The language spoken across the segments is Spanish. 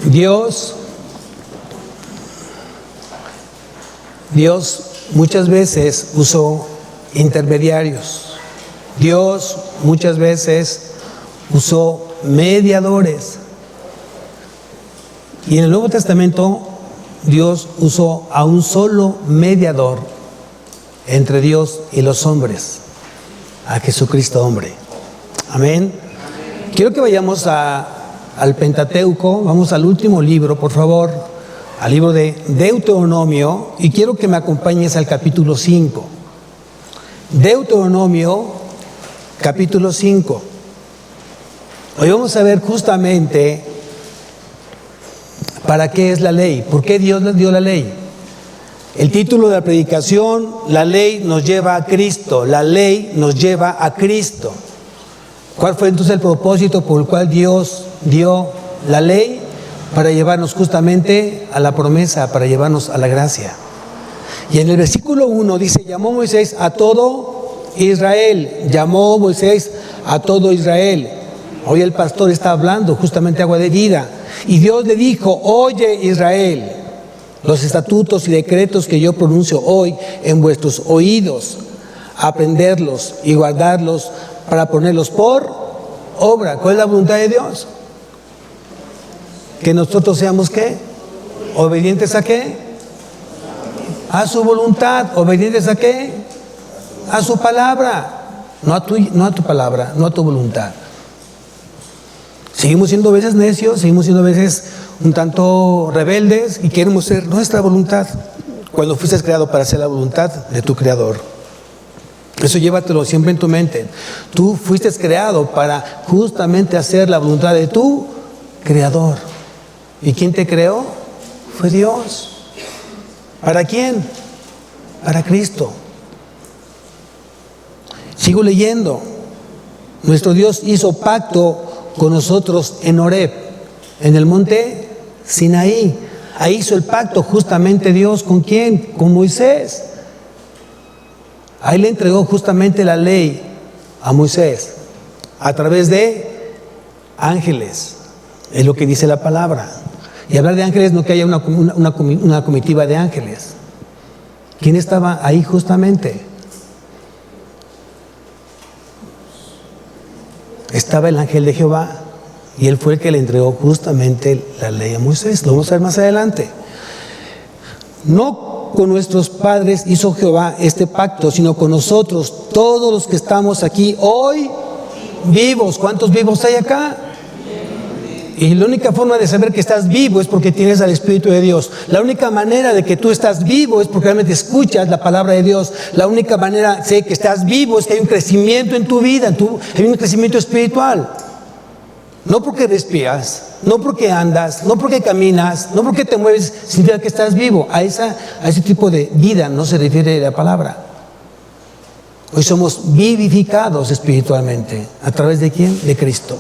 Dios muchas veces usó intermediarios. Dios muchas veces usó mediadores. Y en el Nuevo Testamento Dios usó a un solo mediador entre Dios y los hombres, a Jesucristo hombre. Amén. Quiero que vayamos al Pentateuco, vamos al último libro, por favor, al libro de Deuteronomio, y quiero que me acompañes al capítulo 5. Deuteronomio, capítulo 5. Hoy vamos a ver justamente para qué es la ley, por qué Dios les dio la ley. El título de la predicación: la ley nos lleva a Cristo, la ley nos lleva a Cristo. ¿Cuál fue entonces el propósito por el cual Dios dio la ley? Para llevarnos justamente a la promesa, para llevarnos a la gracia. Y en el versículo 1 dice: llamó Moisés a todo Israel. Llamó Moisés a todo Israel. Hoy el pastor está hablando justamente agua de vida. Y Dios le dijo: oye Israel, los estatutos y decretos que yo pronuncio hoy en vuestros oídos, aprenderlos y guardarlos para ponerlos por obra. ¿Cuál es la voluntad de Dios? Que nosotros seamos ¿qué? ¿Obedientes a qué? A su voluntad. ¿Obedientes a qué? A su palabra. No a tu palabra, no a tu voluntad. Seguimos siendo a veces necios, seguimos siendo a veces un tanto rebeldes y queremos ser nuestra voluntad, cuando fuiste creado para hacer la voluntad de tu Creador. Eso llévatelo siempre en tu mente. Tú fuiste creado para justamente hacer la voluntad de tu Creador. ¿Y quién te creó? Fue Dios. ¿Para quién? Para Cristo. Sigo leyendo. Nuestro Dios hizo pacto con nosotros en Horeb, en el monte Sinaí. Ahí hizo el pacto justamente Dios. ¿Con quién? Con Moisés. Ahí le entregó justamente la ley a Moisés a través de ángeles. Es lo que dice la palabra. Y hablar de ángeles no que haya una comitiva de ángeles. ¿Quién estaba ahí justamente? Estaba el ángel de Jehová, y él fue el que le entregó justamente la ley a Moisés. Lo vamos a ver más adelante. No con nuestros padres hizo Jehová este pacto, sino con nosotros, todos los que estamos aquí hoy vivos. ¿Cuántos vivos hay acá? Y la única forma de saber que estás vivo es porque tienes al Espíritu de Dios. La única manera de que tú estás vivo es porque realmente escuchas la palabra de Dios. La única manera de que estás vivo es que hay un crecimiento en tu vida, hay un crecimiento espiritual. No porque respiras, no porque andas, no porque caminas, no porque te mueves, significa que estás vivo. A ese tipo de vida no se refiere la palabra. Hoy somos vivificados espiritualmente. ¿A través de quién? De Cristo.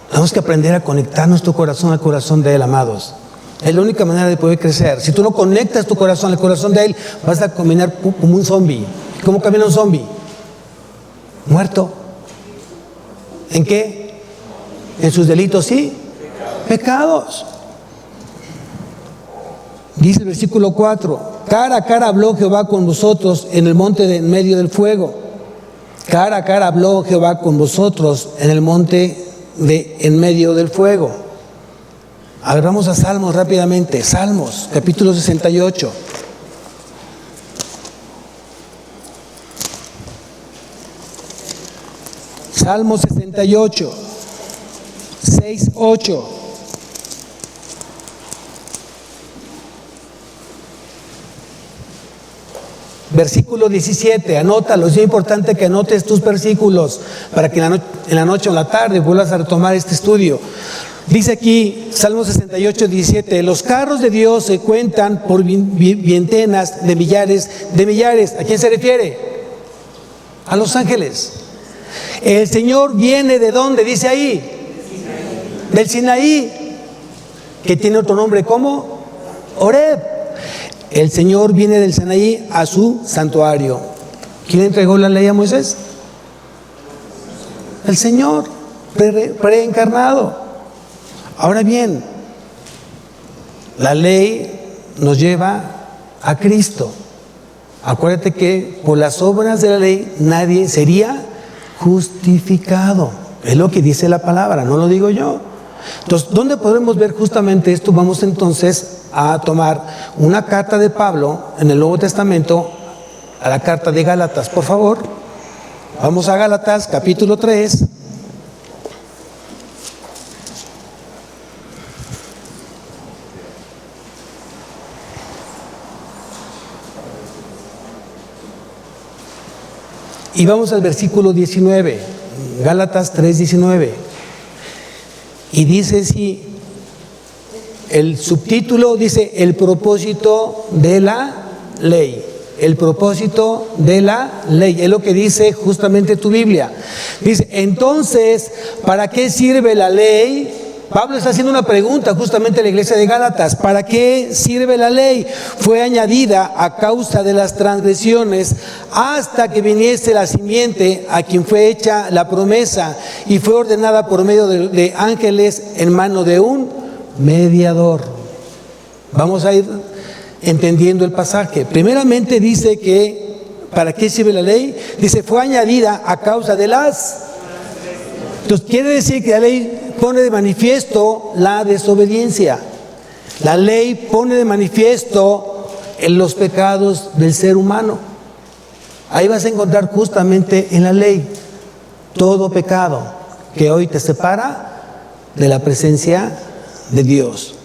Tenemos que aprender a conectar nuestro corazón al corazón de Él, amados. Es la única manera de poder crecer. Si tú no conectas tu corazón al corazón de Él, vas a caminar como un zombie. ¿Cómo camina un zombie? Muerto. ¿En qué? En sus delitos, sí. Pecados. Dice el versículo 4: cara a cara habló Jehová con vosotros en el monte de en medio del fuego. Cara a cara habló Jehová con vosotros en el monte de en medio del fuego. Ahora vamos a Salmos rápidamente. Salmos, capítulo 68. Salmo 68, 6, 8. Versículo 17, anótalo. Es muy importante que anotes tus versículos para que en la noche o en la tarde vuelvas a retomar este estudio. Dice aquí, Salmo 68, 17: los carros de Dios se cuentan por vientenas de millares de millares. ¿A quién se refiere? A los ángeles. El Señor viene ¿de dónde? Dice ahí. Del Sinaí, que tiene otro nombre como Horeb. El Señor viene del Sinaí a su santuario. ¿Quién entregó la ley a Moisés? El Señor. preencarnado. Ahora bien, la ley nos lleva a Cristo. Acuérdate que por las obras de la ley nadie sería justificado. Es lo que dice la palabra, no lo digo yo. Entonces, ¿dónde podemos ver justamente esto? Vamos entonces a tomar una carta de Pablo en el Nuevo Testamento, a la carta de Gálatas, por favor. Vamos a Gálatas, capítulo 3. Y vamos al versículo 19, Gálatas 3:19. Y dice así, el subtítulo dice, el propósito de la ley. El propósito de la ley. Es lo que dice justamente tu Biblia. Dice, entonces, ¿para qué sirve la ley? Pablo está haciendo una pregunta justamente a la iglesia de Gálatas. ¿Para qué sirve la ley? Fue añadida a causa de las transgresiones hasta que viniese la simiente a quien fue hecha la promesa y fue ordenada por medio de ángeles en mano de un mediador. Vamos a ir entendiendo el pasaje. Primeramente dice que ¿para qué sirve la ley? Dice, fue añadida a causa de las... Entonces quiere decir que la ley pone de manifiesto la desobediencia. La ley pone de manifiesto en los pecados del ser humano. Ahí vas a encontrar justamente en la ley todo pecado que hoy te separa de la presencia de Dios.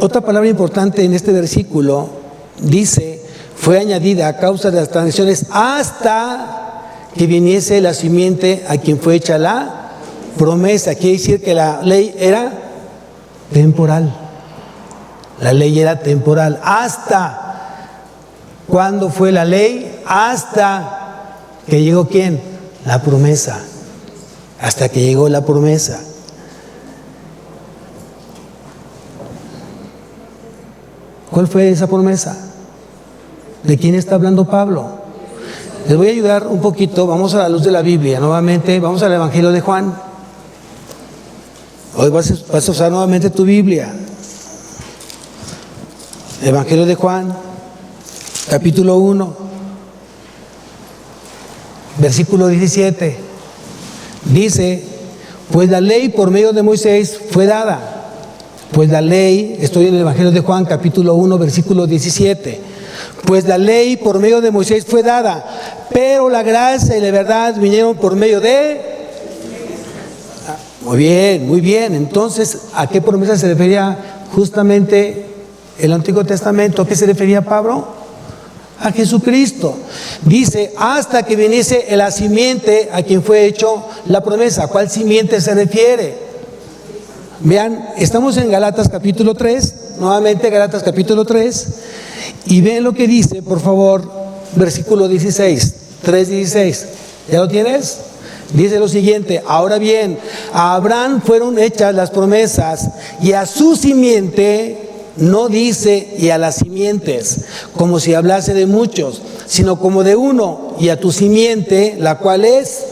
Otra palabra importante en este versículo dice, fue añadida a causa de las transgresiones hasta que viniese la simiente a quien fue hecha la promesa. Quiere decir que la ley era temporal. La ley era temporal. ¿Hasta cuándo fue la ley? Hasta que llegó ¿quién? La promesa. Hasta que llegó la promesa. ¿Cuál fue esa promesa? ¿De quién está hablando Pablo? Les voy a ayudar un poquito, vamos a la luz de la Biblia, nuevamente, vamos al Evangelio de Juan. Hoy vas a usar nuevamente tu Biblia. Evangelio de Juan, capítulo 1, versículo 17. Dice, pues la ley por medio de Moisés fue dada. Pues la ley, estoy en el Evangelio de Juan, capítulo 1, versículo 17. Pues la ley por medio de Moisés fue dada, pero la gracia y la verdad vinieron por medio de... Muy bien, muy bien. Entonces, ¿a qué promesa se refería justamente el Antiguo Testamento? ¿A qué se refería Pablo? A Jesucristo. Dice, hasta que viniese la simiente a quien fue hecho la promesa. ¿A cuál simiente se refiere? Vean, estamos en Gálatas capítulo 3, nuevamente Gálatas capítulo 3, y vean lo que dice, por favor, versículo 16, 3:16. ¿Ya lo tienes? Dice lo siguiente, ahora bien, a Abraham fueron hechas las promesas y a su simiente, no dice y a las simientes, como si hablase de muchos, sino como de uno, y a tu simiente, la cual es...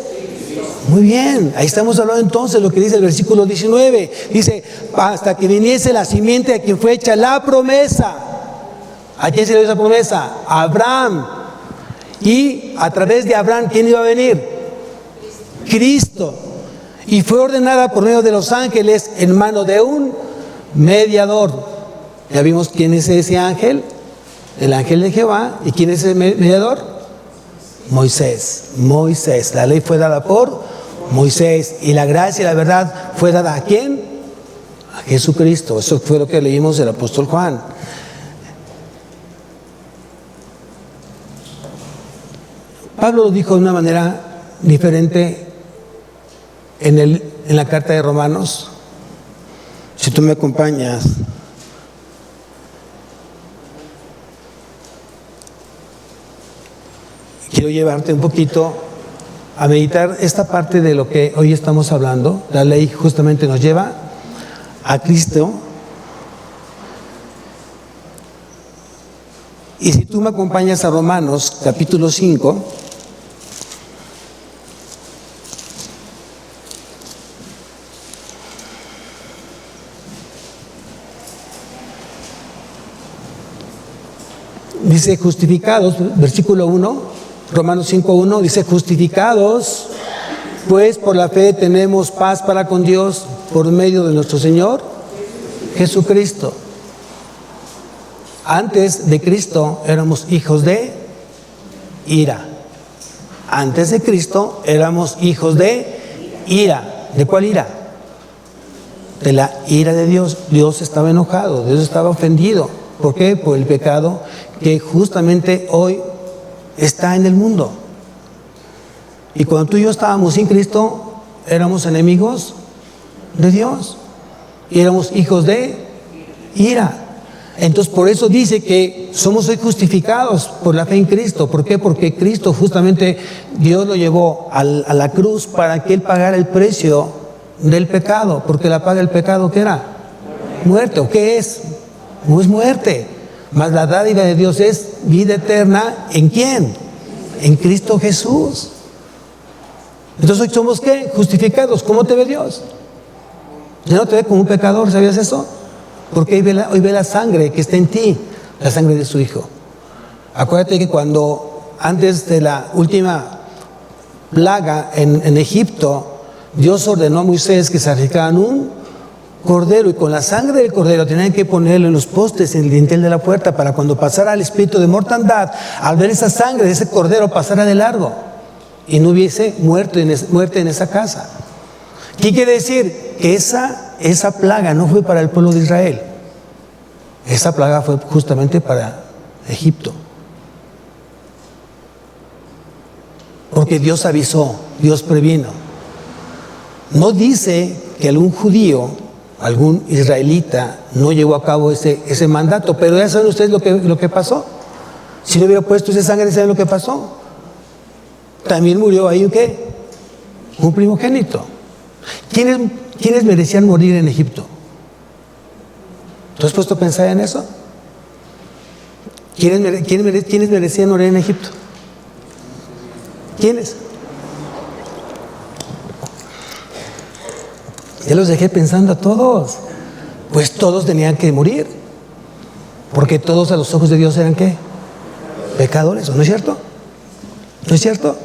Muy bien, ahí estamos hablando entonces lo que dice el versículo 19. Dice, hasta que viniese la simiente a quien fue hecha la promesa. ¿A quién se le dio esa promesa? A Abraham. Y a través de Abraham, ¿quién iba a venir? Cristo. Y fue ordenada por medio de los ángeles en mano de un mediador. Ya vimos quién es ese ángel, el ángel de Jehová. ¿Y quién es ese mediador? Moisés. Moisés. La ley fue dada por Moisés. Y la gracia y la verdad fue dada ¿a quién? A Jesucristo. Eso fue lo que leímos del apóstol Juan. Pablo lo dijo de una manera diferente en la carta de Romanos. Si tú me acompañas. Quiero llevarte un poquito a meditar esta parte de lo que hoy estamos hablando. La ley justamente nos lleva a Cristo. Y si tú me acompañas a Romanos capítulo 5, Dice justificados, versículo 1, Romanos 5:1, dice justificados, pues por la fe tenemos paz para con Dios por medio de nuestro Señor Jesucristo. Antes de Cristo éramos hijos de ira. Antes de Cristo éramos hijos de ira. ¿De cuál ira? De la ira de Dios. Dios estaba enojado, Dios estaba ofendido. ¿Por qué? Por el pecado que justamente hoy está en el mundo. Y cuando tú y yo estábamos sin Cristo, éramos enemigos de Dios. Y éramos hijos de ira. Entonces por eso dice que somos hoy justificados por la fe en Cristo. ¿Por qué? Porque Cristo justamente Dios lo llevó a la cruz para que Él pagara el precio del pecado. Porque la paga del pecado, ¿qué era? Muerte. ¿O qué es? No es muerte. Mas la dádiva de Dios es vida eterna. ¿En quién? En Cristo Jesús. Entonces hoy somos ¿qué? Justificados. ¿Cómo te ve Dios? ¿Ya no te ve como un pecador? ¿Sabías eso? Porque hoy ve la sangre que está en ti, la sangre de su Hijo. Acuérdate que cuando, antes de la última plaga en Egipto, Dios ordenó a Moisés que sacrificaran un cordero, y con la sangre del cordero tenían que ponerlo en los postes, en el dintel de la puerta, para cuando pasara el espíritu de mortandad, al ver esa sangre de ese cordero, pasara de largo y no hubiese muerte en esa casa. ¿Qué quiere decir? Que esa plaga no fue para el pueblo de Israel. Esa plaga fue justamente para Egipto. Porque Dios avisó, Dios previno. No dice que algún judío, algún israelita no llevó a cabo ese mandato, pero ya saben ustedes lo que pasó. Si no hubiera puesto esa sangre, ¿saben lo que pasó? También murió ahí ¿qué? Un primogénito. ¿Quiénes merecían morir en Egipto? ¿Tú has puesto a pensar en eso? ¿Quiénes merecían morir en Egipto? ¿Quiénes? Ya los dejé pensando a todos. Pues todos tenían que morir. Porque todos a los ojos de Dios eran ¿qué? Pecadores, ¿no es cierto? ¿No es cierto?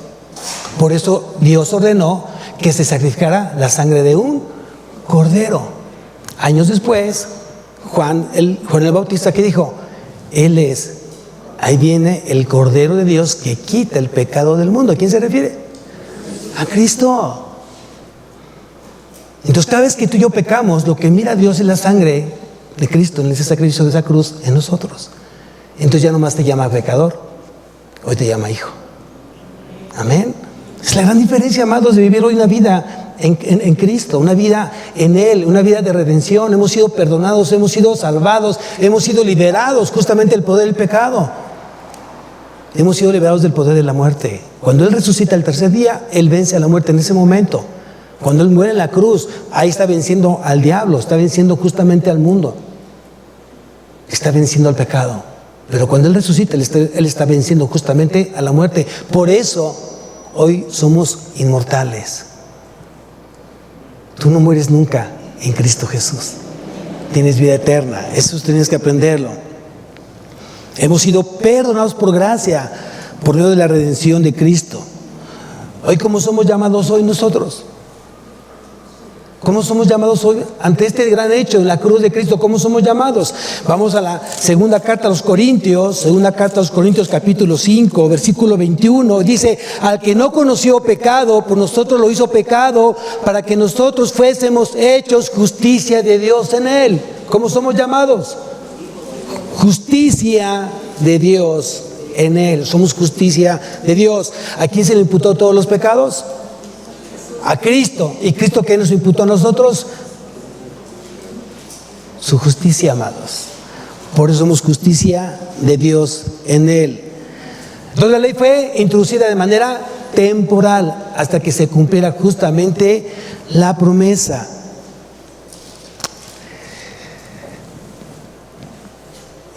Por eso Dios ordenó que se sacrificara la sangre de un cordero. Años después, Juan el Bautista, ¿qué dijo? Ahí viene el Cordero de Dios que quita el pecado del mundo. ¿A quién se refiere? A Cristo. Entonces cada vez que tú y yo pecamos, lo que mira Dios es la sangre de Cristo, en ese sacrificio de esa cruz en nosotros. Entonces ya nomás te llama pecador, hoy te llama hijo. Amén. Es la gran diferencia, amados, de vivir hoy una vida en Cristo, una vida en Él, una vida de redención. Hemos sido perdonados, hemos sido salvados, hemos sido liberados justamente del poder del pecado. Hemos sido liberados del poder de la muerte. Cuando Él resucita el tercer día, Él vence a la muerte en ese momento. Cuando Él muere en la cruz, ahí está venciendo al diablo, está venciendo justamente al mundo, está venciendo al pecado. Pero cuando Él resucita, Él está venciendo justamente a la muerte. Por eso hoy somos inmortales. Tú no mueres nunca en Cristo Jesús. Tienes vida eterna. Eso tienes que aprenderlo. Hemos sido perdonados por gracia, por medio de la redención de Cristo. Hoy, ¿cómo somos llamados hoy nosotros? ¿Cómo somos llamados hoy ante este gran hecho en la cruz de Cristo? ¿Cómo somos llamados? Vamos a la segunda carta a los Corintios, capítulo 5, versículo 21. Dice, al que no conoció pecado, por nosotros lo hizo pecado, para que nosotros fuésemos hechos justicia de Dios en él. ¿Cómo somos llamados? Justicia de Dios en él. Somos justicia de Dios. ¿A quién se le imputó todos los pecados? A Cristo. ¿Y Cristo qué nos imputó a nosotros? Su justicia, amados. Por eso somos justicia de Dios en Él. Entonces la ley fue introducida de manera temporal hasta que se cumpliera justamente la promesa.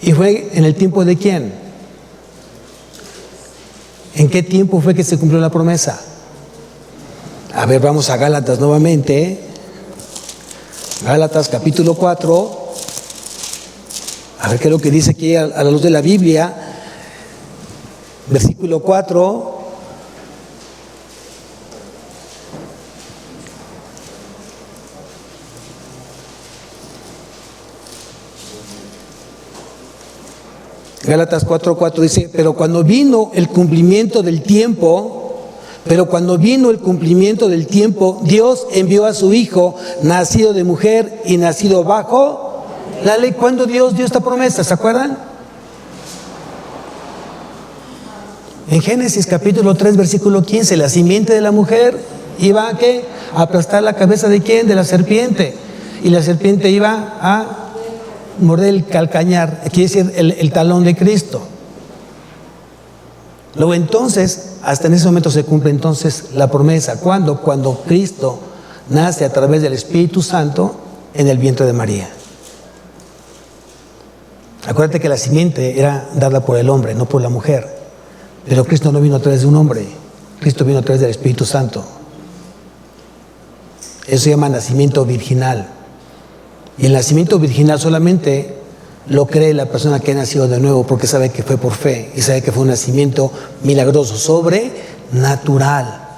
¿Y fue en el tiempo de quién? ¿En qué tiempo fue que se cumplió la promesa? A ver, vamos a Gálatas nuevamente. Gálatas capítulo 4. A ver qué es lo que dice aquí a la luz de la Biblia. versículo 4. Gálatas 4:4 dice, pero cuando vino el cumplimiento del tiempo, Dios envió a su Hijo, nacido de mujer y nacido bajo la ley. ¿Cuándo Dios dio esta promesa? ¿Se acuerdan? En Génesis capítulo 3, versículo 15, la simiente de la mujer iba a ¿qué? A aplastar la cabeza ¿de quién? De la serpiente. Y la serpiente iba a morder el calcañar, quiere decir el talón de Cristo. Luego entonces, hasta en ese momento se cumple entonces la promesa. ¿Cuándo? Cuando Cristo nace a través del Espíritu Santo en el vientre de María. Acuérdate que la simiente era dada por el hombre, no por la mujer. Pero Cristo no vino a través de un hombre, Cristo vino a través del Espíritu Santo. Eso se llama nacimiento virginal. Y el nacimiento virginal solamente lo cree la persona que ha nacido de nuevo, porque sabe que fue por fe y sabe que fue un nacimiento milagroso, sobrenatural.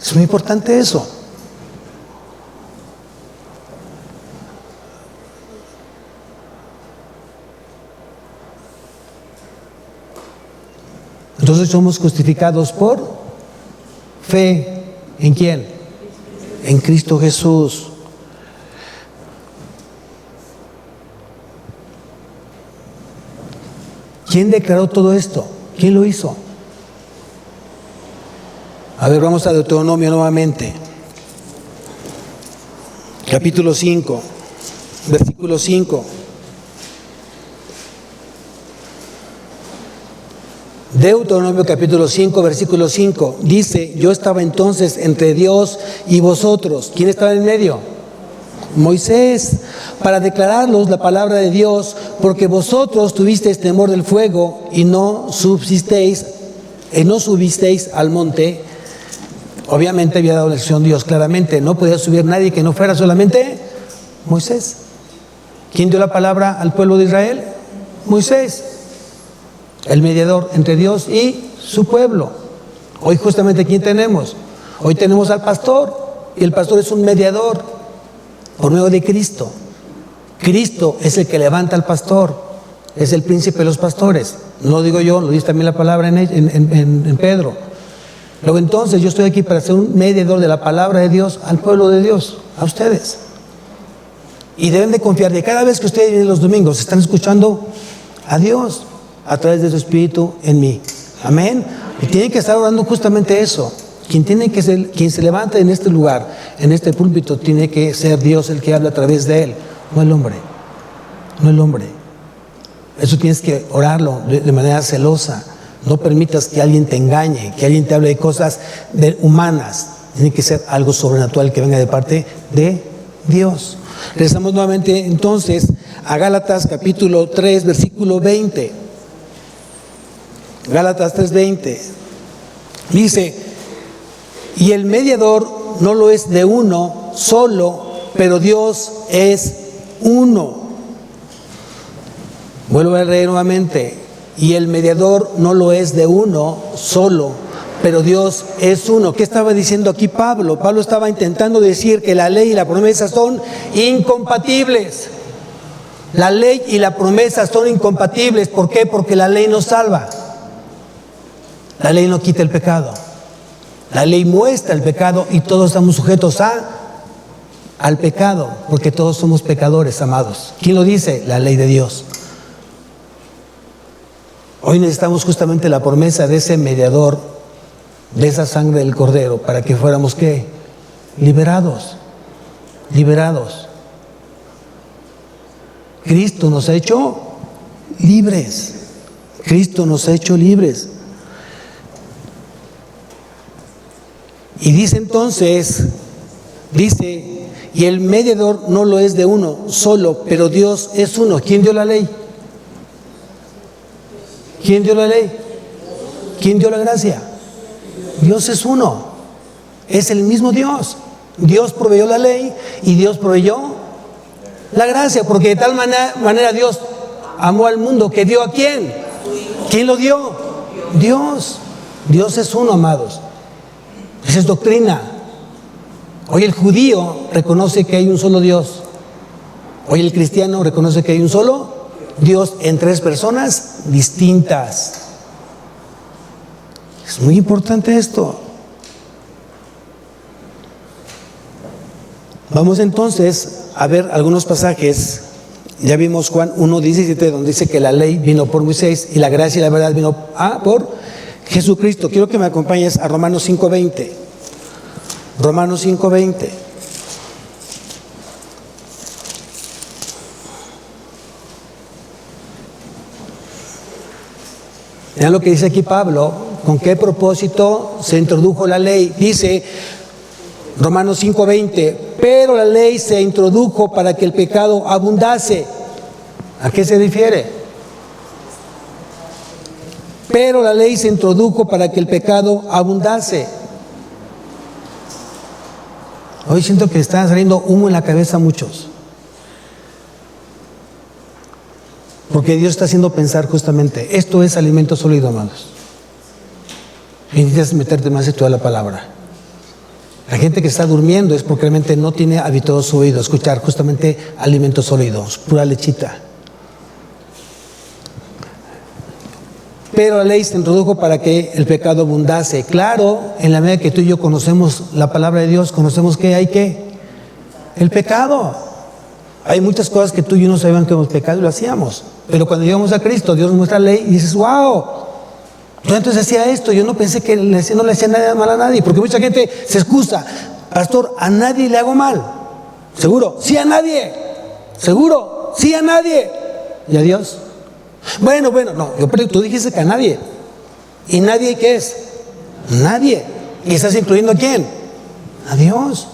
Es muy importante eso. Entonces somos justificados por fe. ¿En quién? En Cristo Jesús. ¿Quién declaró todo esto? ¿Quién lo hizo? A ver, vamos a Deuteronomio nuevamente. Capítulo 5, versículo 5. Deuteronomio capítulo 5, versículo 5. Dice, yo estaba entonces entre Dios y vosotros. ¿Quién estaba en medio? Moisés, para declararos la palabra de Dios, porque vosotros tuvisteis temor del fuego y no subisteis al monte. Obviamente había dado lección Dios claramente, no podía subir nadie que no fuera solamente Moisés. ¿Quién dio la palabra al pueblo de Israel? Moisés, el mediador entre Dios y su pueblo. Hoy justamente ¿quién tenemos? Hoy tenemos al pastor, y el pastor es un mediador por medio de Cristo. Cristo es el que levanta al pastor, es el príncipe de los pastores. No lo digo yo, lo dice también la palabra en Pedro. Luego entonces yo estoy aquí para ser un mediador de la palabra de Dios al pueblo de Dios, a ustedes. Y deben de confiar que cada vez que ustedes vienen los domingos están escuchando a Dios a través de su Espíritu en mí. Amén. Y tienen que estar orando justamente eso. Quien se levanta en este lugar, en este púlpito, tiene que ser Dios el que habla a través de él, no el hombre. No el hombre. Eso tienes que orarlo de manera celosa. No permitas que alguien te engañe, que alguien te hable de cosas humanas. Tiene que ser algo sobrenatural que venga de parte de Dios. Regresamos nuevamente entonces a Gálatas capítulo 3, versículo 20. Gálatas 3:20. Dice, y el mediador no lo es de uno solo, pero Dios es uno. Vuelvo a leer nuevamente. Y el mediador no lo es de uno solo, pero Dios es uno. ¿Qué estaba diciendo aquí Pablo? Pablo estaba intentando decir que la ley y la promesa son incompatibles. La ley y la promesa son incompatibles. ¿Por qué? Porque la ley no salva. La ley no quita el pecado. La ley muestra el pecado y todos estamos sujetos al pecado, porque todos somos pecadores, amados. ¿Quién lo dice? La ley de Dios. Hoy necesitamos justamente la promesa de ese mediador, de esa sangre del Cordero, para que fuéramos ¿qué? Liberados. Cristo nos ha hecho libres. Cristo nos ha hecho libres. Y dice entonces, y el mediador no lo es de uno solo, pero Dios es uno. ¿Quién dio la ley? ¿Quién dio la ley? ¿Quién dio la gracia? Dios es uno. Es el mismo Dios. Dios proveyó la ley y Dios proveyó la gracia, porque de tal manera Dios amó al mundo que dio ¿a quién? ¿Quién lo dio? Dios. Dios es uno, amados. Esa es doctrina. Hoy el judío reconoce que hay un solo Dios. Hoy el cristiano reconoce que hay un solo Dios en tres personas distintas. Es muy importante esto. Vamos entonces a ver algunos pasajes. Ya vimos Juan 1:17, donde dice que la ley vino por Moisés y la gracia y la verdad vino por Jesucristo. Quiero que me acompañes a Romanos 5:20. Romanos 5:20. Vean lo que dice aquí Pablo, con qué propósito se introdujo la ley. Dice Romanos 5:20, pero la ley se introdujo para que el pecado abundase. ¿A qué se refiere? Pero la ley se introdujo para que el pecado abundase. Hoy siento que está saliendo humo en la cabeza a muchos. Porque Dios está haciendo pensar justamente, esto es alimento sólido, amados. Y necesitas meterte más en toda la palabra. La gente que está durmiendo es porque realmente no tiene habituado su oído a escuchar justamente alimentos sólidos, pura lechita. Pero la ley se introdujo para que el pecado abundase. Claro, en la medida que tú y yo conocemos la palabra de Dios, conocemos que hay el pecado. Hay muchas cosas que tú y yo no sabíamos que éramos pecado y lo hacíamos. Pero cuando llegamos a Cristo, Dios nos muestra la ley y dices, wow. Yo antes hacía esto, yo no pensé que no le hacía nada mal a nadie, porque mucha gente se excusa, pastor, a nadie le hago mal. ¿Seguro? Sí, a nadie. ¿Seguro? Sí, a nadie. ¿Y a Dios? Bueno, no, tú dijiste que a nadie. ¿Y nadie qué es? Nadie. ¿Y estás incluyendo a quién? A Dios.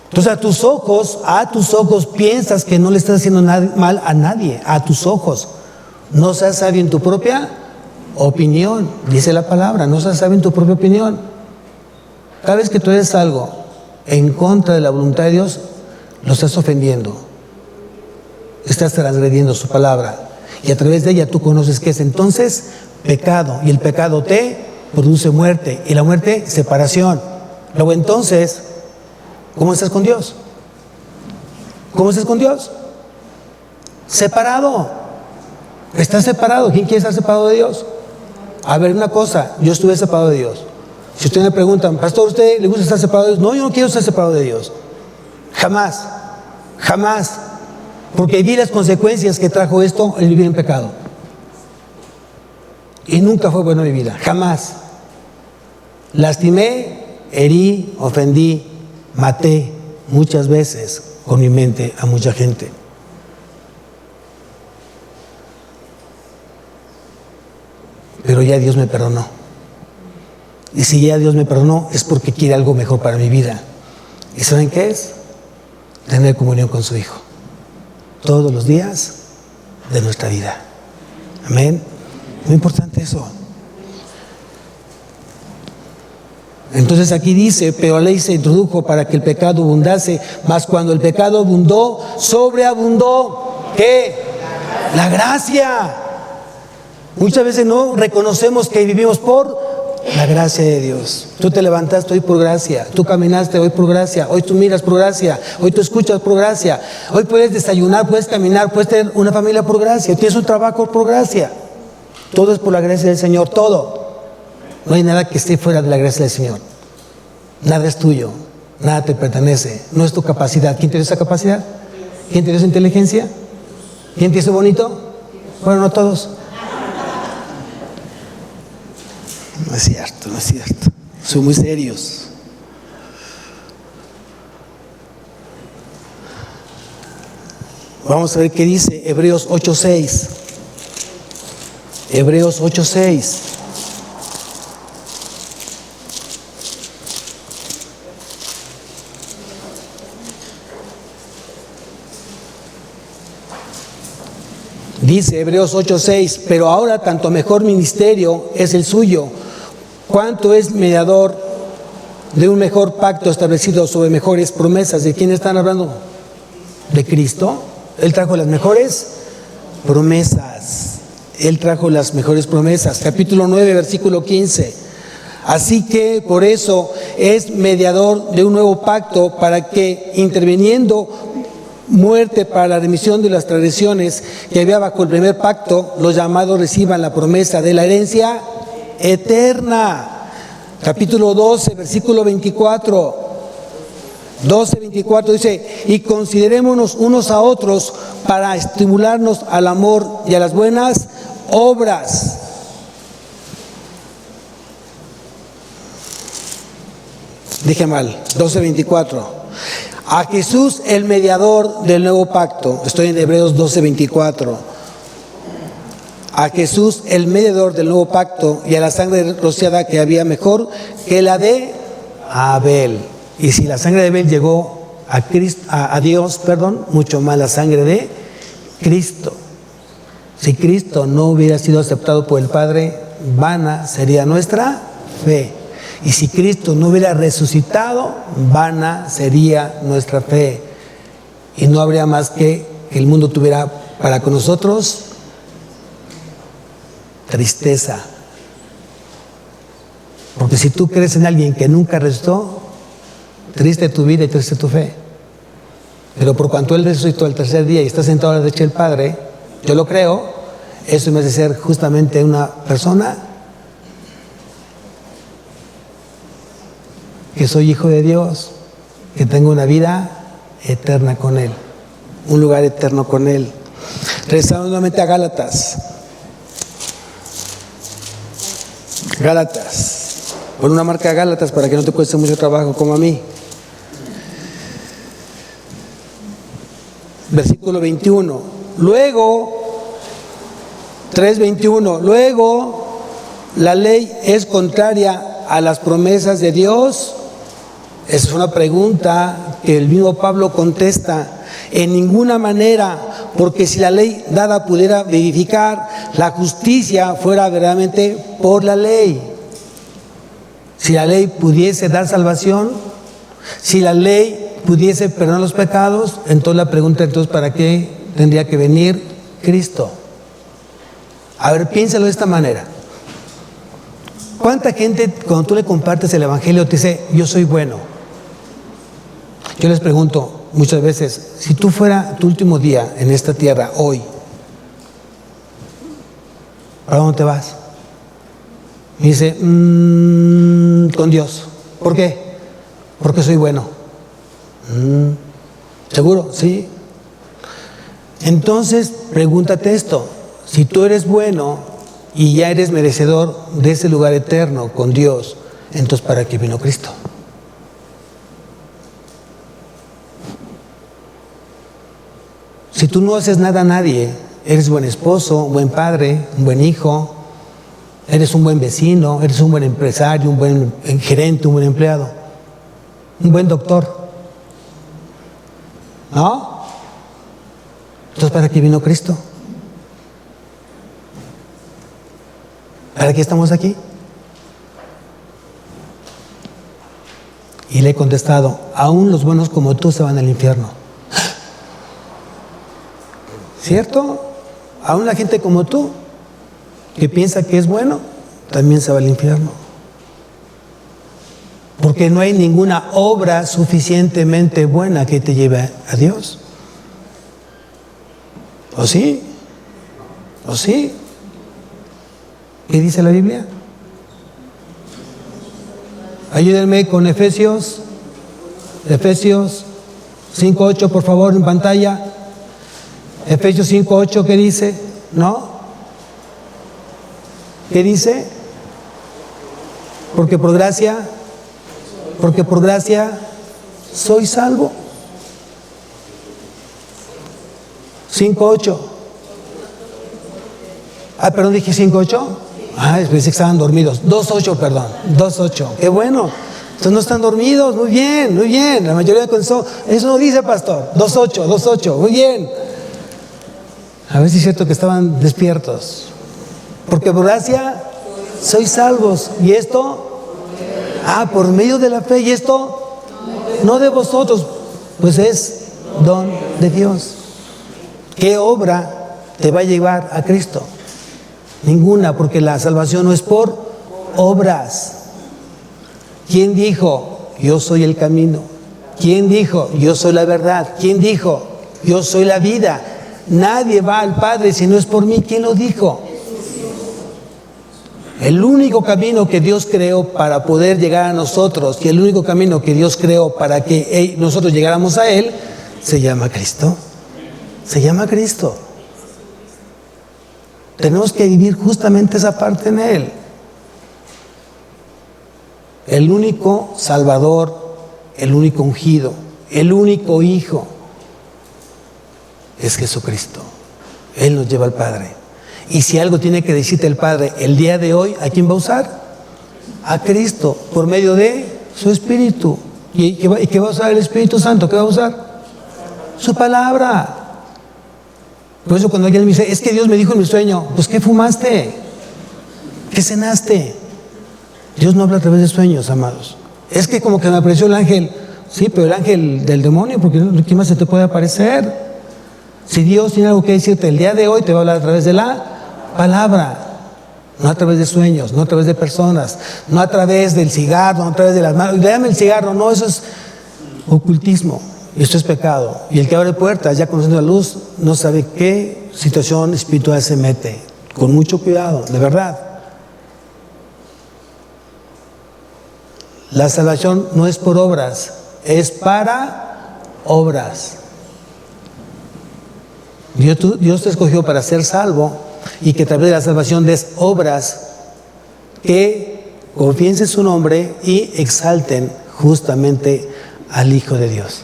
Entonces a tus ojos piensas que no le estás haciendo mal a nadie, a tus ojos. No seas sabio en tu propia opinión, dice la palabra, no seas sabio en tu propia opinión. Cada vez que tú haces algo en contra de la voluntad de Dios, lo estás ofendiendo, estás transgrediendo su palabra, y a través de ella tú conoces qué es entonces pecado, y el pecado te produce muerte, y la muerte separación. Luego entonces, ¿cómo estás con Dios? ¿Cómo estás con Dios? Separado. Estás separado. ¿Quién quiere estar separado de Dios? A ver, una cosa, yo estuve separado de Dios. Si ustedes me preguntan, pastor, ¿a usted le gusta estar separado de Dios? No, yo no quiero estar separado de Dios. Jamás. Jamás. Porque vi las consecuencias que trajo esto, el vivir en pecado. Y nunca fue bueno mi vida. Jamás. Lastimé, herí, ofendí, maté muchas veces con mi mente a mucha gente. Pero ya Dios me perdonó. Y si ya Dios me perdonó, es porque quiere algo mejor para mi vida. ¿Y saben qué es? Tener comunión con su Hijo. Todos los días de nuestra vida. Amén. Muy importante eso. Entonces aquí dice, pero la ley se introdujo para que el pecado abundase, mas cuando el pecado abundó, sobreabundó, ¿qué? La gracia. Muchas veces no reconocemos que vivimos por la gracia de Dios. Tú te levantaste hoy por gracia, tú caminaste hoy por gracia, hoy tú miras por gracia, hoy tú escuchas por gracia, hoy puedes desayunar, puedes caminar, puedes tener una familia por gracia, tienes un trabajo por gracia. Todo es por la gracia del Señor, todo. No hay nada que esté fuera de la gracia del Señor. Nada es tuyo, nada te pertenece, no es tu capacidad. ¿Quién te dio esa capacidad? ¿Quién te dio esa inteligencia? ¿Quién te hizo bonito? Bueno, no todos. No es cierto, no es cierto. Son muy serios. Vamos a ver qué dice Hebreos 8:6. Hebreos 8:6. Dice Hebreos 8:6, pero ahora tanto mejor ministerio es el suyo, cuanto es mediador de un mejor pacto establecido sobre mejores promesas. ¿De quién están hablando? ¿De Cristo? Él trajo las mejores promesas. Él trajo las mejores promesas. Capítulo 9, versículo 15. Así que por eso es mediador de un nuevo pacto, para que, interviniendo muerte para la remisión de las transgresiones que había bajo el primer pacto, los llamados reciban la promesa de la herencia eterna. Capítulo 12, versículo 24. 12:24 dice: y considerémonos unos a otros para estimularnos al amor y a las buenas obras. Dije mal, 12:24. A Jesús, el mediador del nuevo pacto. Estoy en Hebreos 12:24. A Jesús, el mediador del nuevo pacto, y a la sangre rociada que había mejor que la de Abel. Y si la sangre de Abel llegó a Dios, mucho más la sangre de Cristo. Si Cristo no hubiera sido aceptado por el Padre, vana sería nuestra fe. Y si Cristo no hubiera resucitado, vana sería nuestra fe. Y no habría más que el mundo tuviera para con nosotros tristeza. Porque si tú crees en alguien que nunca resucitó, triste tu vida y triste tu fe. Pero por cuanto Él resucitó el tercer día y está sentado a la derecha del Padre, yo lo creo, eso me hace ser justamente una persona que soy hijo de Dios, que tengo una vida eterna con Él, un lugar eterno con Él. Regresamos nuevamente a Gálatas. Gálatas. Pon una marca a Gálatas para que no te cueste mucho trabajo como a mí. Versículo 21. Luego, 3:21. Luego, la ley es contraria a las promesas de Dios. Esa es una pregunta que el mismo Pablo contesta. En ninguna manera, porque si la ley dada pudiera vivificar, la justicia fuera verdaderamente por la ley. Si la ley pudiese dar salvación, si la ley pudiese perdonar los pecados, entonces la pregunta ¿para qué tendría que venir Cristo? A ver, piénsalo de esta manera. ¿Cuánta gente cuando tú le compartes el evangelio te dice, yo soy bueno? Yo les pregunto muchas veces, si tú fuera tu último día en esta tierra hoy, ¿para dónde te vas? Y dice, con Dios. ¿Por qué? Porque soy bueno. ¿Seguro? Sí. Entonces, pregúntate esto. Si tú eres bueno y ya eres merecedor de ese lugar eterno con Dios, entonces ¿para qué vino Cristo? Si tú no haces nada a nadie, eres buen esposo, buen padre, un buen hijo, eres un buen vecino, eres un buen empresario, un buen gerente, un buen empleado, un buen doctor, ¿no? Entonces, ¿para qué vino Cristo? ¿Para qué estamos aquí? Y le he contestado, aún los buenos como tú se van al infierno. ¿Cierto? Aún la gente como tú, que piensa que es bueno, también se va al infierno. Porque no hay ninguna obra suficientemente buena que te lleve a Dios. ¿O sí? ¿O sí? ¿Qué dice la Biblia? Ayúdenme con Efesios 5:8, por favor, en pantalla. Efesios 5:8, ¿qué dice? ¿No? ¿Qué dice? Porque por gracia soy salvo. 5:8. Perdón, dije 5:8. Pensé que estaban dormidos. 2:8, perdón. 2:8. Qué bueno. Entonces no están dormidos. Muy bien, muy bien. La mayoría pensó, eso no dice, pastor. 2:8. Muy bien. A ver si es cierto que estaban despiertos. Porque por gracia sois salvos. ¿Y esto? Por medio de la fe. ¿Y esto? No de vosotros, pues es don de Dios. ¿Qué obra te va a llevar a Cristo? Ninguna, porque la salvación no es por obras. ¿Quién dijo? Yo soy el camino. ¿Quién dijo? Yo soy la verdad. ¿Quién dijo? Yo soy la vida. Nadie va al Padre si no es por mí. ¿Quién lo dijo? El único camino que Dios creó para poder llegar a nosotros, y el único camino que Dios creó para que nosotros llegáramos a Él, se llama Cristo. Se llama Cristo. Tenemos que vivir justamente esa parte en Él. El único Salvador, el único ungido, el único Hijo es Jesucristo. Él nos lleva al Padre. Y si algo tiene que decirte el Padre el día de hoy, ¿a quién va a usar? A Cristo, por medio de su Espíritu. ¿Y qué va a usar el Espíritu Santo? ¿Qué va a usar? Su palabra. Por eso cuando alguien me dice, es que Dios me dijo en mi sueño, pues ¿qué fumaste? ¿Qué cenaste? Dios no habla a través de sueños, amados. Es que como que me apareció el ángel. Sí, pero el ángel del demonio, porque ¿quién más se te puede aparecer? Si Dios tiene algo que decirte el día de hoy, te va a hablar a través de la palabra, no a través de sueños, no a través de personas, no a través del cigarro, no a través de las manos. Déjame el cigarro, no, eso es ocultismo, y esto es pecado. Y el que abre puertas, ya conociendo la luz, no sabe qué situación espiritual se mete. Con mucho cuidado, de verdad. La salvación no es por obras, es para obras. Dios te escogió para ser salvo y que a través de la salvación des obras que confíen en su nombre y exalten justamente al Hijo de Dios.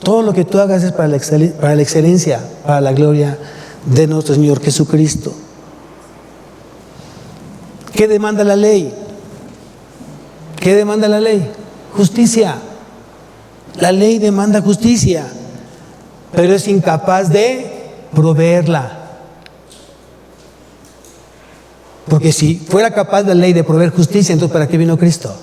Todo lo que tú hagas es para la excelencia, para la gloria de nuestro Señor Jesucristo. ¿Qué demanda la ley? ¿Qué demanda la ley? Justicia. La ley demanda justicia, pero es incapaz de proveerla. Porque si fuera capaz la ley de proveer justicia, entonces ¿para qué vino Cristo?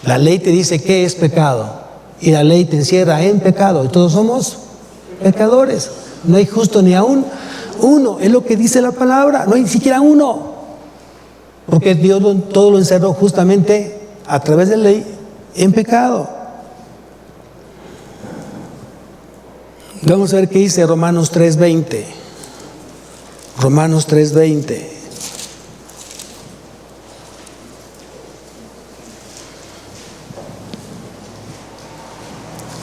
La ley te dice qué es pecado, y la ley te encierra en pecado, y todos somos pecadores. No hay justo ni aún uno, es lo que dice la palabra, no hay ni siquiera uno. Porque Dios todo lo encerró justamente a través de la ley en pecado. Vamos a ver qué dice Romanos 3:20. Romanos 3:20.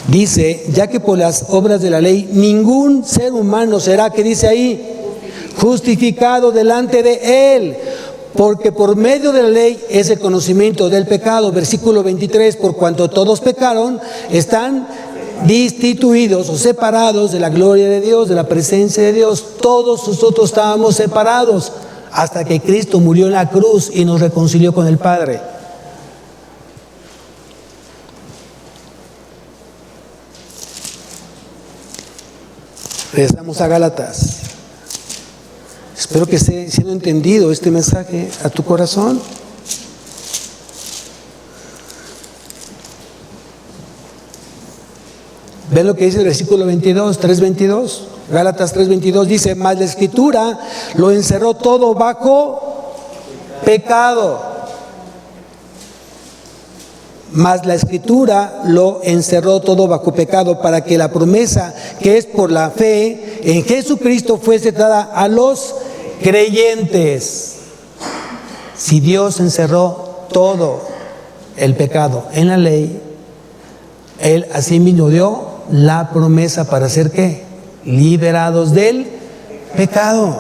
Dice, ya que por las obras de la ley ningún ser humano será, ¿qué dice ahí? Justificado delante de Él. Porque por medio de la ley es el conocimiento del pecado. Versículo 23, por cuanto todos pecaron, están destituidos o separados de la gloria de Dios, de la presencia de Dios. Todos nosotros estábamos separados hasta que Cristo murió en la cruz y nos reconcilió con el Padre. Regresamos a Gálatas. Espero que esté siendo entendido este mensaje a tu corazón. ¿Ven lo que dice el versículo 22, 3:22? Gálatas 3:22 dice, mas la Escritura lo encerró todo bajo pecado. Mas la Escritura lo encerró todo bajo pecado para que la promesa que es por la fe en Jesucristo fuese dada a los creyentes. Si Dios encerró todo el pecado en la ley, Él asimismo dio la promesa para ser ¿qué? Liberados del pecado.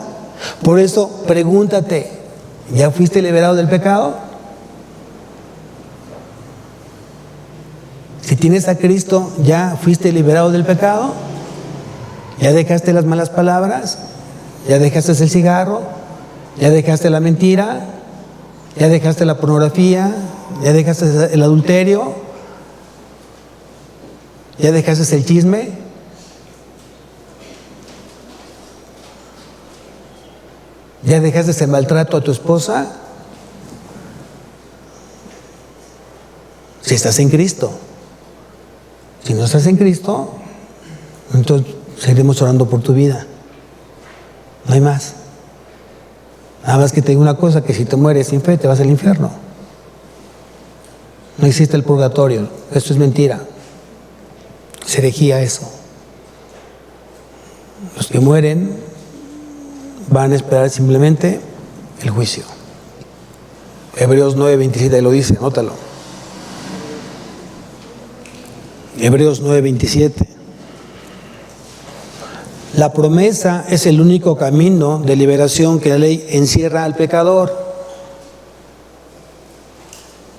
Por eso pregúntate, ¿ya fuiste liberado del pecado? Si tienes a Cristo, ¿ya fuiste liberado del pecado? ¿Ya dejaste las malas palabras? ¿Ya dejaste el cigarro? ¿Ya dejaste la mentira? ¿Ya dejaste la pornografía? ¿Ya dejaste el adulterio? ¿Ya dejaste el chisme? ¿Ya dejaste el maltrato a tu esposa? Si estás en Cristo. Si no estás en Cristo, entonces seguiremos orando por tu vida. No hay más. Nada más que te digo una cosa, que si te mueres sin fe te vas al infierno. No existe el purgatorio, esto es mentira. Es herejía eso. Los que mueren van a esperar simplemente el juicio. Hebreos 9:27 lo dice, anótalo. Hebreos 9:27. La promesa es el único camino de liberación que la ley encierra al pecador.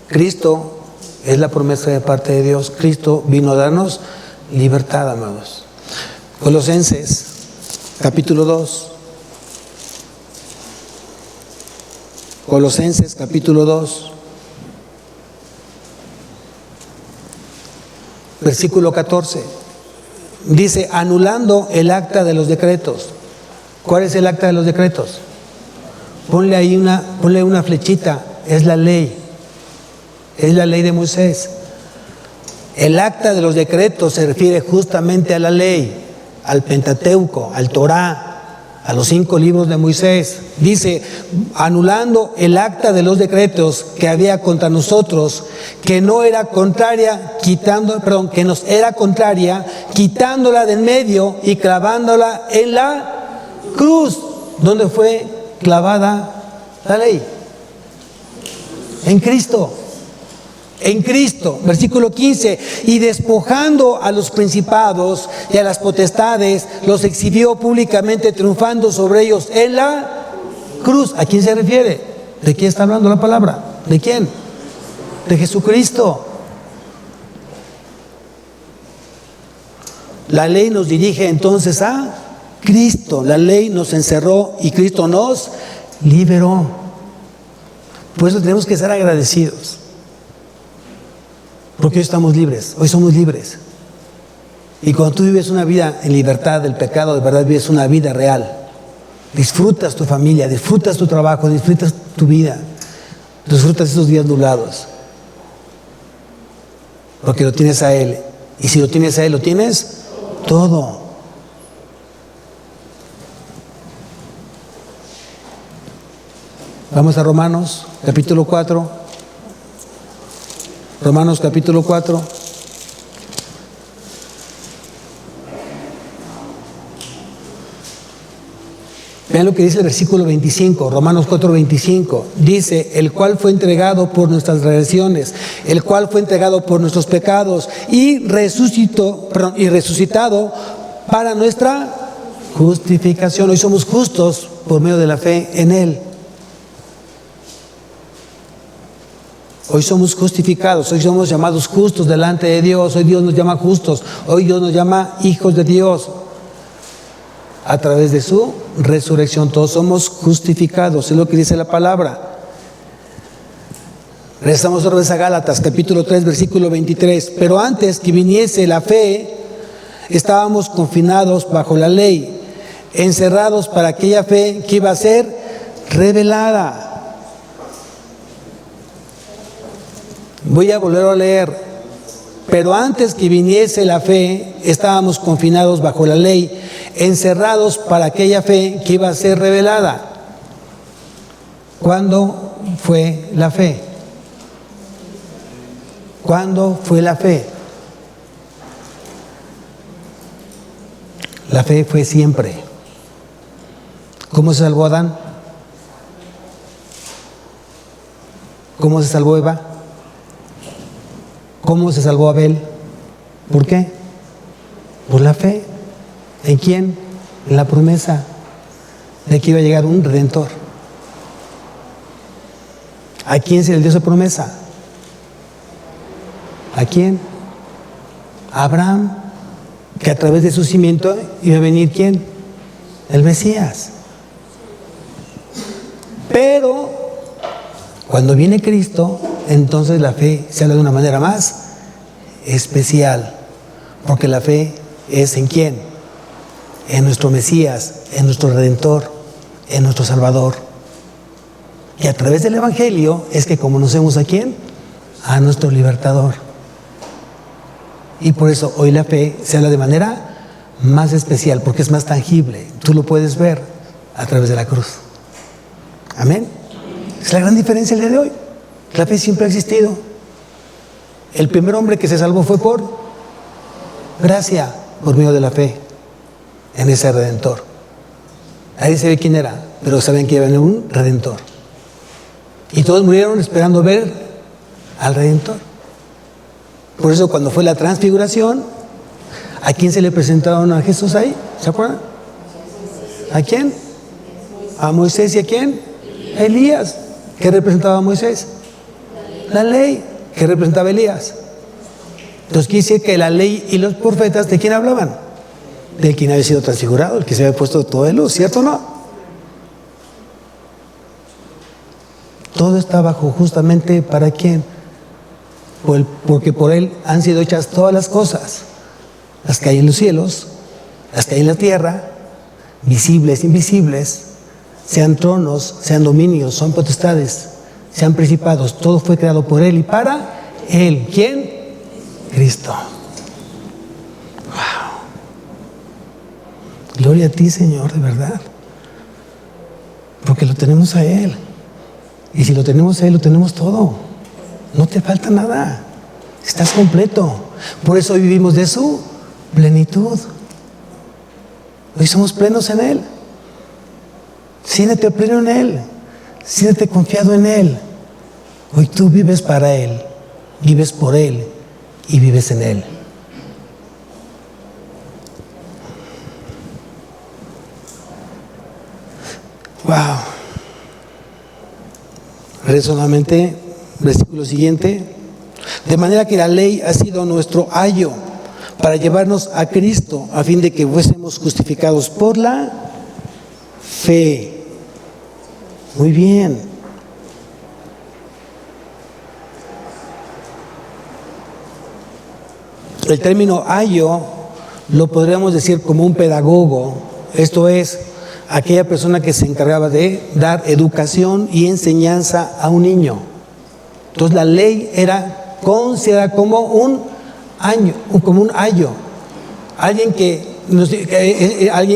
Cristo es la promesa de parte de Dios. Cristo vino a darnos libertad, amados. Colosenses, capítulo 2. Colosenses, capítulo 2. Versículo 14. Dice, anulando el acta de los decretos. ¿Cuál es el acta de los decretos? Ponle ahí una flechita. Es la ley. Es la ley de Moisés. El acta de los decretos se refiere justamente a la ley, al Pentateuco, al Torá, a los 5 libros de Moisés. Dice, anulando el acta de los decretos que había contra nosotros, que no era contraria, que nos era contraria, quitándola de en medio y clavándola en la cruz. ¿Dónde fue clavada la ley? En Cristo. En Cristo, versículo 15, y despojando a los principados y a las potestades, los exhibió públicamente, triunfando sobre ellos en la cruz. ¿A quién se refiere? ¿De quién está hablando la palabra? ¿De quién? De Jesucristo. La ley nos dirige entonces a Cristo. La ley nos encerró y Cristo nos liberó. Por eso tenemos que estar agradecidos. Porque hoy estamos libres, hoy somos libres. Y cuando tú vives una vida en libertad del pecado, de verdad vives una vida real. Disfrutas tu familia, disfrutas tu trabajo, disfrutas tu vida, disfrutas esos días nublados. Porque lo tienes a Él. Y si lo tienes a Él, lo tienes todo. Vamos a Romanos, capítulo 4. Romanos capítulo 4. Vean lo que dice el versículo 25, Romanos 4:25. Dice, el cual fue entregado por nuestras transgresiones, el cual fue entregado por nuestros pecados y resucitado para nuestra justificación. Hoy somos justos por medio de la fe en Él. Hoy somos justificados, hoy somos llamados justos delante de Dios, hoy Dios nos llama justos, hoy Dios nos llama hijos de Dios. A través de su resurrección todos somos justificados, es lo que dice la palabra. Regresamos otra vez a Gálatas, capítulo 3, versículo 23. Pero antes que viniese la fe, estábamos confinados bajo la ley, encerrados para aquella fe que iba a ser revelada. Voy a volver a leer. Pero antes que viniese la fe, estábamos confinados bajo la ley, encerrados para aquella fe que iba a ser revelada. ¿Cuándo fue la fe? ¿Cuándo fue la fe? La fe fue siempre. ¿Cómo se salvó Adán? ¿Cómo se salvó Eva? ¿Cómo se salvó Abel? ¿Por qué? Por la fe. ¿En quién? En la promesa de que iba a llegar un redentor. ¿A quién se le dio esa promesa? ¿A quién? A Abraham, que a través de su cimiento iba a venir ¿quién? El Mesías. Pero cuando viene Cristo, entonces la fe se habla de una manera más especial, porque la fe es ¿en quién? En nuestro Mesías, en nuestro Redentor, en nuestro Salvador. Y a través del Evangelio es que conocemos ¿a quién? A nuestro Libertador. Y por eso hoy la fe se habla de manera más especial, porque es más tangible. Tú lo puedes ver. a través de la cruz. Amén. Es la gran diferencia el día de hoy. La fe siempre ha existido. El primer hombre que se salvó fue por gracia, por medio de la fe en ese Redentor. Ahí se ve quién era, pero saben que iba a venir un Redentor. Y todos murieron esperando ver al Redentor. Por eso cuando fue la transfiguración, ¿a quién se le presentaron a Jesús ahí? ¿Se acuerdan? ¿A quién? A Moisés. ¿Y a quién? A Elías. ¿Qué representaba a Moisés? La ley. ¿Qué representaba a Elías? Entonces quiere decir que la ley y los profetas, ¿de quién hablaban? De quien había sido transfigurado, el que se había puesto todo de luz, ¿cierto o no? Todo está bajo justamente ¿para quién? Porque por Él han sido hechas todas las cosas, las que hay en los cielos, las que hay en la tierra, visibles, invisibles, sean tronos, sean dominios, son potestades, sean principados, todo fue creado por Él y para Él. ¿Quién? Cristo. Wow. Gloria a ti, Señor, de verdad. Porque lo tenemos a Él. Y si lo tenemos a Él, lo tenemos todo. No te falta nada. Estás completo. Por eso hoy vivimos de su plenitud. Hoy somos plenos en Él. Siéntete pleno en Él. Siéntete confiado en Él. Hoy tú vives para Él. Vives por Él. Y vives en Él. Wow. Solamente, versículo siguiente. De manera que la ley ha sido nuestro ayo para llevarnos a Cristo, a fin de que fuésemos justificados por la fe. Muy bien. El término ayo lo podríamos decir como un pedagogo, esto es, aquella persona que se encargaba de dar educación y enseñanza a un niño. Entonces la ley era considerada como un ayo, alguien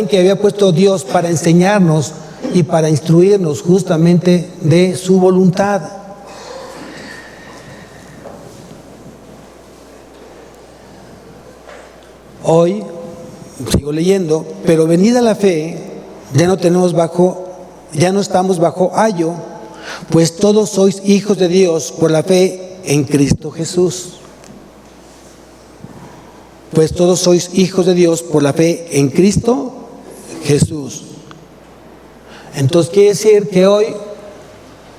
que había puesto Dios para enseñarnos y para instruirnos justamente de su voluntad. Hoy, sigo leyendo, pero venida la fe, ya no estamos bajo ayo, pues todos sois hijos de Dios por la fe en Cristo Jesús. Pues todos sois hijos de Dios por la fe en Cristo Jesús. Entonces quiere decir que hoy,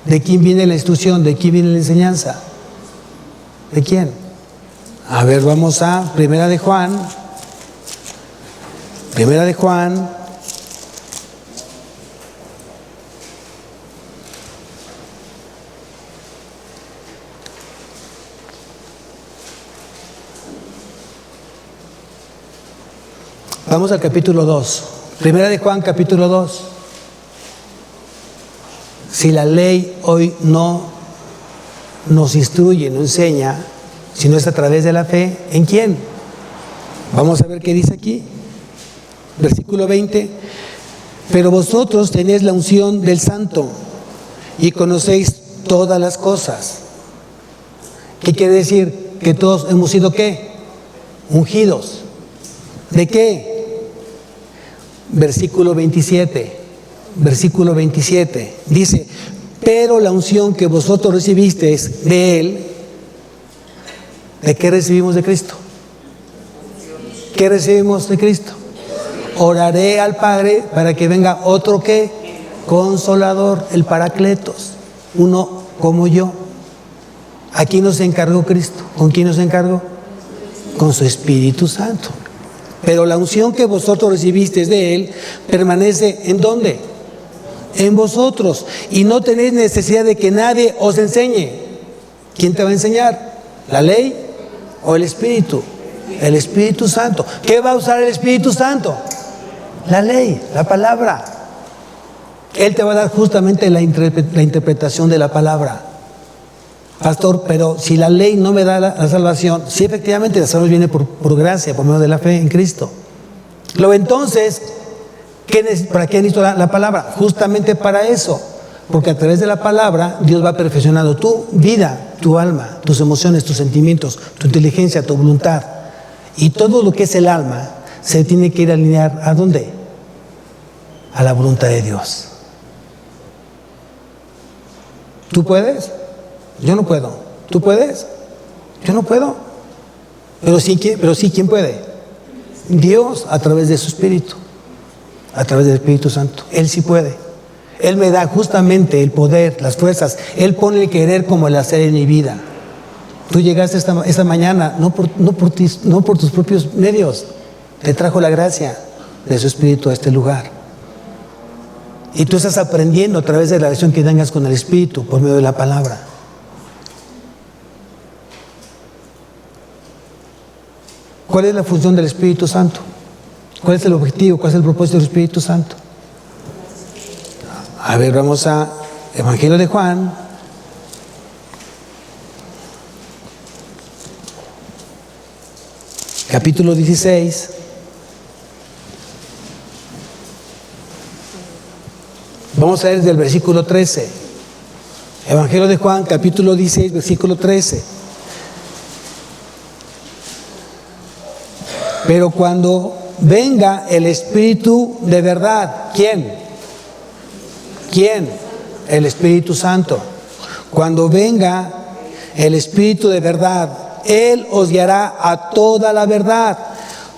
¿de quién viene la instrucción? ¿De quién viene la enseñanza? ¿De quién? A ver, vamos a Primera de Juan. Primera de Juan. Vamos al capítulo 2. Primera de Juan, capítulo 2. Si la ley hoy no nos instruye, no enseña, si no es a través de la fe, ¿en quién? Vamos a ver qué dice aquí. Versículo 20. Pero vosotros tenéis la unción del Santo y conocéis todas las cosas. ¿Qué quiere decir? Que todos hemos sido ¿qué? Ungidos. ¿De qué? Versículo 27. Versículo 27. Dice, pero la unción que vosotros recibisteis de Él, ¿de qué recibimos de Cristo? ¿Qué recibimos de Cristo? Oraré al Padre para que venga otro ¿qué? Consolador, el Paracletos, uno como yo. ¿A quién nos encargó Cristo? ¿Con quién nos encargó? Con su Espíritu Santo. Pero la unción que vosotros recibisteis de Él permanece ¿en dónde? En vosotros. Y no tenéis necesidad de que nadie os enseñe. ¿Quién te va a enseñar? ¿La ley o el Espíritu? El Espíritu Santo. ¿Qué va a usar el Espíritu Santo? La ley, la palabra. Él te va a dar justamente la interpretación de la palabra. Pastor, pero si la ley no me da la salvación, sí, efectivamente la salvación viene por gracia, por medio de la fe en Cristo. Luego entonces, ¿Para qué necesito la palabra? Justamente para eso. Porque a través de la palabra Dios va perfeccionando tu vida, tu alma, tus emociones, tus sentimientos, tu inteligencia, tu voluntad. Y todo lo que es el alma se tiene que ir a alinear ¿a dónde? A la voluntad de Dios. ¿Tú puedes? Yo no puedo. ¿Tú puedes? Yo no puedo. Pero sí, ¿quién puede? Dios a través de su Espíritu, a través del Espíritu Santo. Él sí puede. Él me da justamente el poder, las fuerzas. Él pone el querer como el hacer en mi vida. Tú llegaste esta mañana no por tus propios medios. Te trajo la gracia de su Espíritu a este lugar. Y tú estás aprendiendo a través de la relación que tengas con el Espíritu por medio de la palabra. ¿Cuál es la función del Espíritu Santo? ¿Cuál es el objetivo? ¿Cuál es el propósito del Espíritu Santo? A ver, vamos a Evangelio de Juan. Capítulo 16. Vamos a ver desde el versículo 13. Evangelio de Juan, capítulo 16, versículo 13. Pero cuando venga el Espíritu de verdad, ¿quién? ¿Quién? El Espíritu Santo. Cuando venga el Espíritu de verdad, Él os guiará a toda la verdad,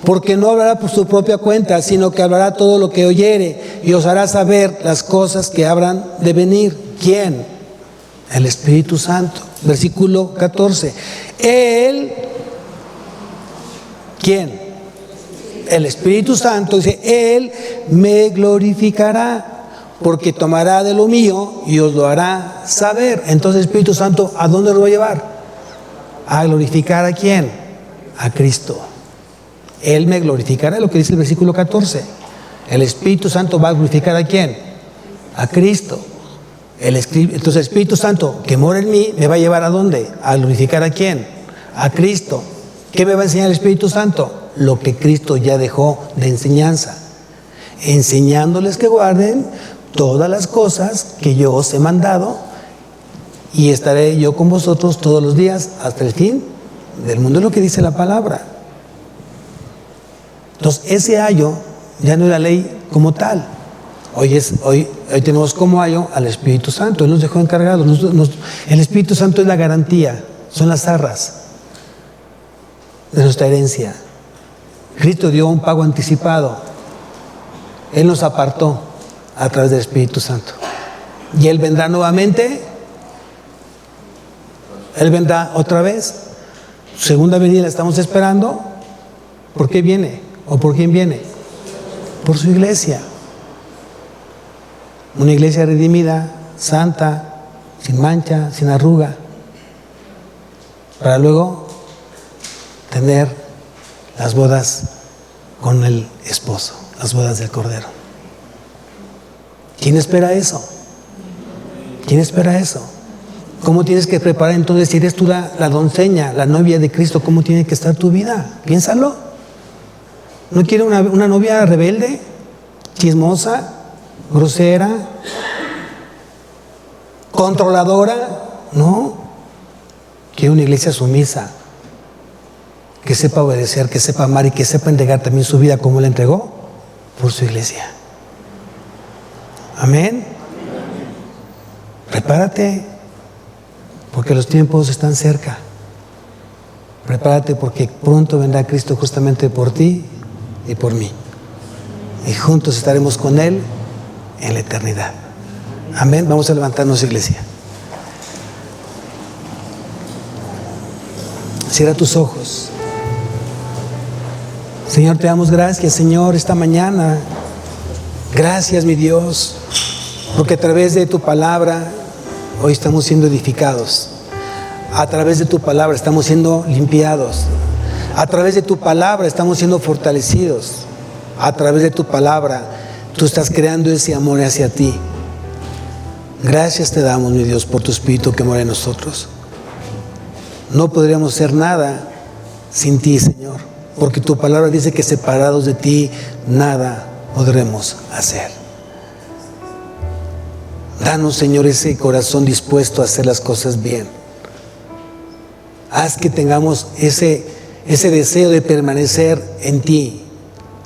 porque no hablará por su propia cuenta, sino que hablará todo lo que oyere y os hará saber las cosas que habrán de venir. ¿Quién? El Espíritu Santo. Versículo 14. Él, ¿quién? El Espíritu Santo dice, Él me glorificará, porque tomará de lo mío y os lo hará saber. Entonces el Espíritu Santo, ¿a dónde lo va a llevar? A glorificar ¿a quién? A Cristo. Él me glorificará, lo que dice el versículo 14. El Espíritu Santo va a glorificar ¿a quién? A Cristo. Entonces el Espíritu Santo que mora en mí me va a llevar ¿a dónde? A glorificar ¿a quién? A Cristo. ¿Qué me va a enseñar el Espíritu Santo? Lo que Cristo ya dejó de enseñanza. Enseñándoles que guarden todas las cosas que yo os he mandado, y estaré yo con vosotros todos los días hasta el fin del mundo. Es lo que dice la palabra. Entonces ese ayo ya no es la ley como tal. Hoy tenemos como ayo al Espíritu Santo. Él nos dejó encargados. El Espíritu Santo es la garantía, son las arras de nuestra herencia. Cristo dio un pago anticipado. Él nos apartó a través del Espíritu Santo. Y Él vendrá nuevamente. Él vendrá otra vez. Su segunda venida la estamos esperando. ¿Por qué viene? ¿O por quién viene? Por su iglesia. Una iglesia redimida, santa, sin mancha, sin arruga. Para luego tener las bodas con el esposo, las bodas del Cordero. ¿Quién espera eso? ¿Quién espera eso? ¿Cómo tienes que preparar entonces, si eres tú la doncella, la novia de Cristo, cómo tiene que estar tu vida? Piénsalo. ¿No quiere una novia rebelde, chismosa, grosera, controladora? No. Quiere una iglesia sumisa, que sepa obedecer, que sepa amar y que sepa entregar también su vida como Él entregó por su iglesia. Amén. Prepárate, porque los tiempos están cerca. Prepárate, porque pronto vendrá Cristo justamente por ti y por mí. Y juntos estaremos con Él en la eternidad. Amén. Vamos a levantarnos, iglesia. Cierra tus ojos. Señor, te damos gracias, Señor, esta mañana. Gracias, mi Dios, porque a través de tu palabra hoy estamos siendo edificados. A través de tu palabra estamos siendo limpiados. A través de tu palabra estamos siendo fortalecidos. A través de tu palabra tú estás creando ese amor hacia ti. Gracias te damos, mi Dios, por tu Espíritu que mora en nosotros. No podríamos hacer nada sin ti, Señor, porque tu palabra dice que separados de ti nada podremos hacer. Danos, Señor, ese corazón dispuesto a hacer las cosas bien. Haz que tengamos ese deseo de permanecer en ti,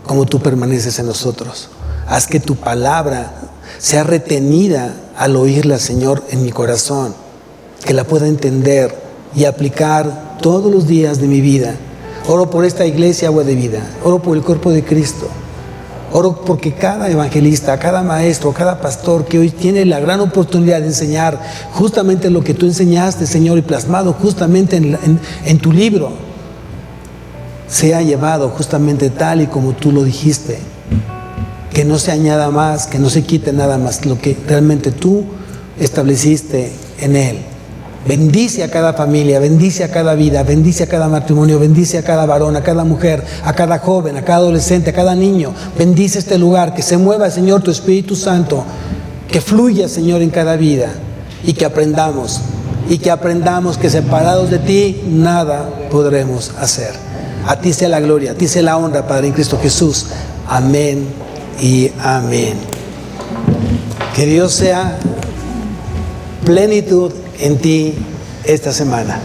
como tú permaneces en nosotros. Haz que tu palabra sea retenida al oírla, Señor, en mi corazón, que la pueda entender y aplicar todos los días de mi vida. Oro por esta iglesia Agua de Vida, oro por el cuerpo de Cristo, oro porque cada evangelista, cada maestro, cada pastor que hoy tiene la gran oportunidad de enseñar justamente lo que tú enseñaste, Señor, y plasmado justamente en tu libro, sea llevado justamente tal y como tú lo dijiste, que no se añada más, que no se quite nada más, lo que realmente tú estableciste en él. Bendice a cada familia, bendice a cada vida, bendice a cada matrimonio, bendice a cada varón, a cada mujer, a cada joven, a cada adolescente, a cada niño. Bendice este lugar, que se mueva, Señor, tu Espíritu Santo, que fluya, Señor, en cada vida, y que aprendamos que separados de ti nada podremos hacer. A ti sea la gloria, a ti sea la honra, Padre, en Cristo Jesús. Amén y amén. Que Dios sea plenitud en ti esta semana.